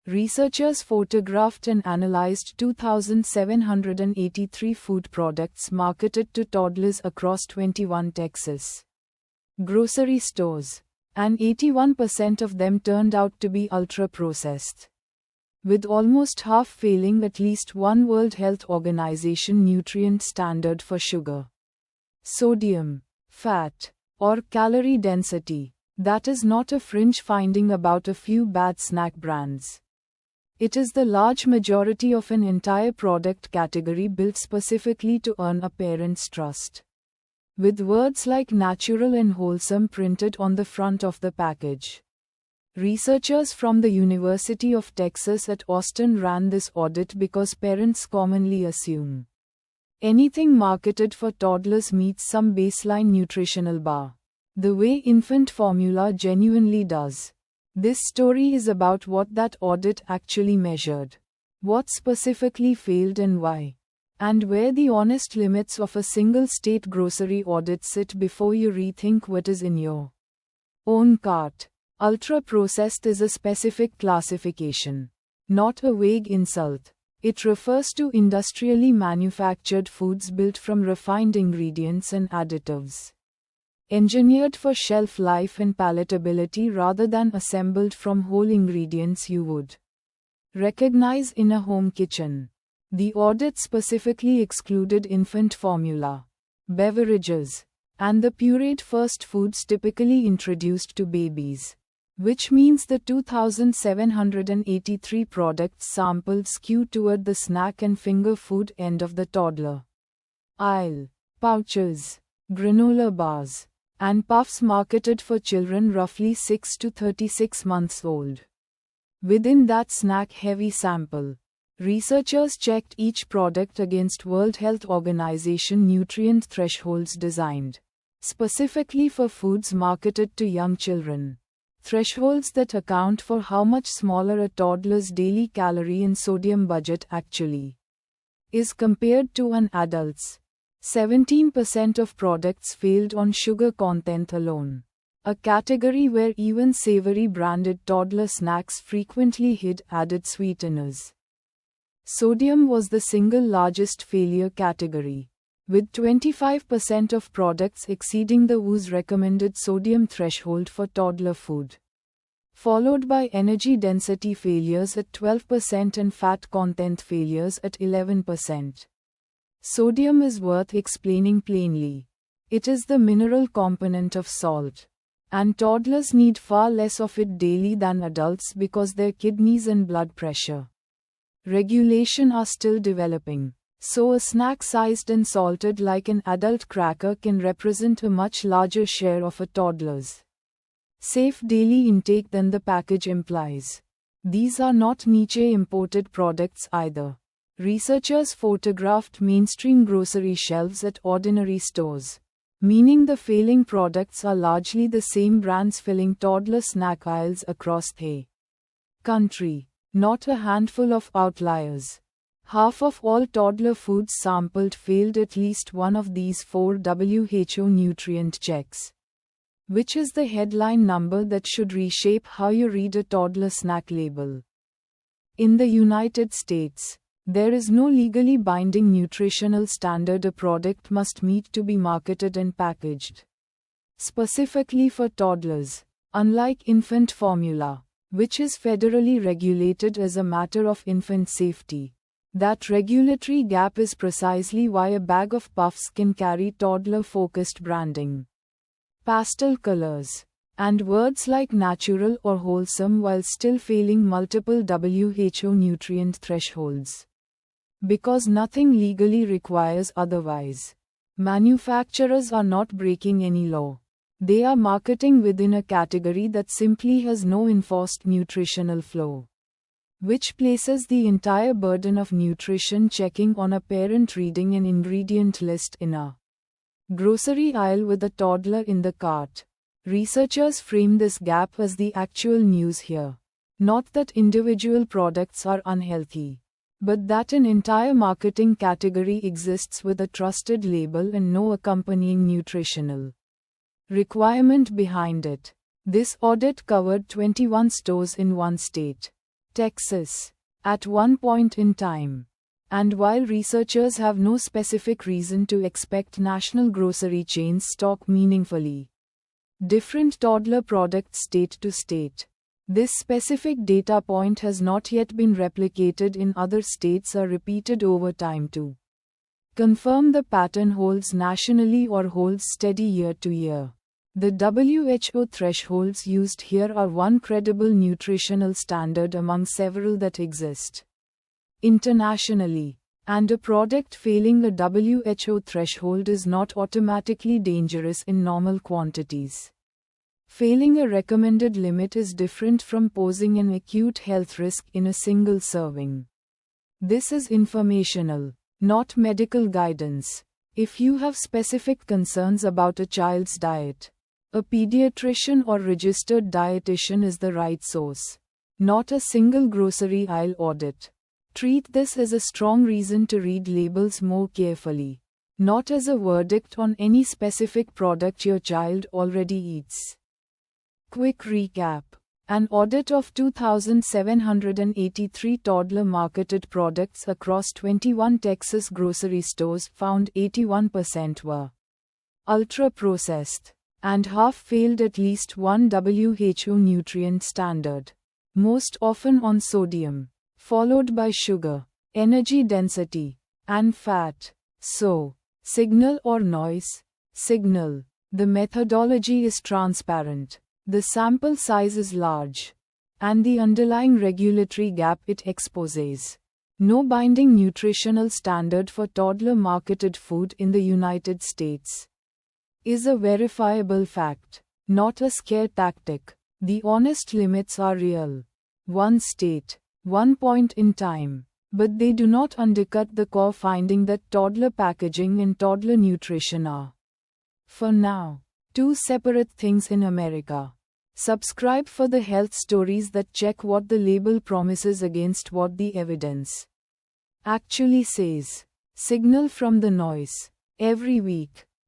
Researchers photographed and analyzed 2,783 food products marketed to toddlers across 21 Texas grocery stores, and 81% of them turned out to be ultra-processed, with almost half failing at least one World Health Organization nutrient standard for sugar, sodium, fat, or calorie density. That is not a fringe finding about a few bad snack brands. It is the large majority of an entire product category built specifically to earn a parent's trust, with words like natural and wholesome printed on the front of the package. Researchers from the University of Texas at Austin ran this audit because parents commonly assume anything marketed for toddlers meets some baseline nutritional bar, the way infant formula genuinely does. This story is about what that audit actually measured, what specifically failed and why, and where the honest limits of a single-state grocery audit sit before you rethink what is in your own cart. Ultra-processed is a specific classification, not a vague insult. It refers to industrially manufactured foods built from refined ingredients and additives, engineered for shelf life and palatability rather than assembled from whole ingredients you would recognize in a home kitchen. The audit specifically excluded infant formula, beverages, and the pureed first foods typically introduced to babies, which means the 2,783 products sampled skew toward the snack and finger food end of the toddler aisle. Pouches, granola bars, and puffs marketed for children roughly 6 to 36 months old. Within that snack-heavy sample, researchers checked each product against World Health Organization nutrient thresholds designed specifically for foods marketed to young children. Thresholds that account for how much smaller a toddler's daily calorie and sodium budget actually is compared to an adult's. 17% of products failed on sugar content alone, a category where even savory branded toddler snacks frequently hid added sweeteners. Sodium was the single largest failure category, with 25% of products exceeding the WHO's recommended sodium threshold for toddler food, followed by energy density failures at 12% and fat content failures at 11%. Sodium is worth explaining plainly. It is the mineral component of salt, and toddlers need far less of it daily than adults because their kidneys and blood pressure regulation are still developing. So a snack sized and salted like an adult cracker can represent a much larger share of a toddler's safe daily intake than the package implies. These are not niche imported products either. Researchers photographed mainstream grocery shelves at ordinary stores, meaning the failing products are largely the same brands filling toddler snack aisles across the country, not a handful of outliers. Half of all toddler foods sampled failed at least one of these 4 WHO nutrient checks, which is the headline number that should reshape how you read a toddler snack label. In the United States, there is no legally binding nutritional standard a product must meet to be marketed and packaged specifically for toddlers, unlike infant formula, which is federally regulated as a matter of infant safety. That regulatory gap is precisely why a bag of puffs can carry toddler-focused branding, pastel colors, and words like natural or wholesome while still failing multiple WHO nutrient thresholds. Because nothing legally requires otherwise. Manufacturers are not breaking any law. They are marketing within a category that simply has no enforced nutritional flow, which places the entire burden of nutrition checking on a parent reading an ingredient list in a grocery aisle with a toddler in the cart. Researchers frame this gap as the actual news here. Not that individual products are unhealthy, but that an entire marketing category exists with a trusted label and no accompanying nutritional requirement behind it. This audit covered 21 stores in one state, Texas, at one point in time. And while researchers have no specific reason to expect national grocery chains stock meaningfully different toddler products state to state, this specific data point has not yet been replicated in other states or repeated over time to confirm the pattern holds nationally or holds steady year to year. The WHO thresholds used here are one credible nutritional standard among several that exist internationally, and a product failing a WHO threshold is not automatically dangerous in normal quantities. Failing a recommended limit is different from posing an acute health risk in a single serving. This is informational, not medical guidance. If you have specific concerns about a child's diet, a pediatrician or registered dietitian is the right source, not a single grocery aisle audit. Treat this as a strong reason to read labels more carefully, not as a verdict on any specific product your child already eats. Quick recap. An audit of 2,783 toddler-marketed products across 21 Texas grocery stores found 81% were ultra-processed, and half failed at least one WHO nutrient standard, most often on sodium, followed by sugar, energy density, and fat. So, signal or noise? Signal. The methodology is transparent. The sample size is large, and the underlying regulatory gap it exposes. No binding nutritional standard for toddler-marketed food in the United States is a verifiable fact, not a scare tactic. The honest limits are real. One state, one point in time, but they do not undercut the core finding that toddler packaging and toddler nutrition are, for now, two separate things in America. Subscribe for the health stories that check what the label promises against what the evidence actually says. Signal from the noise. Every week,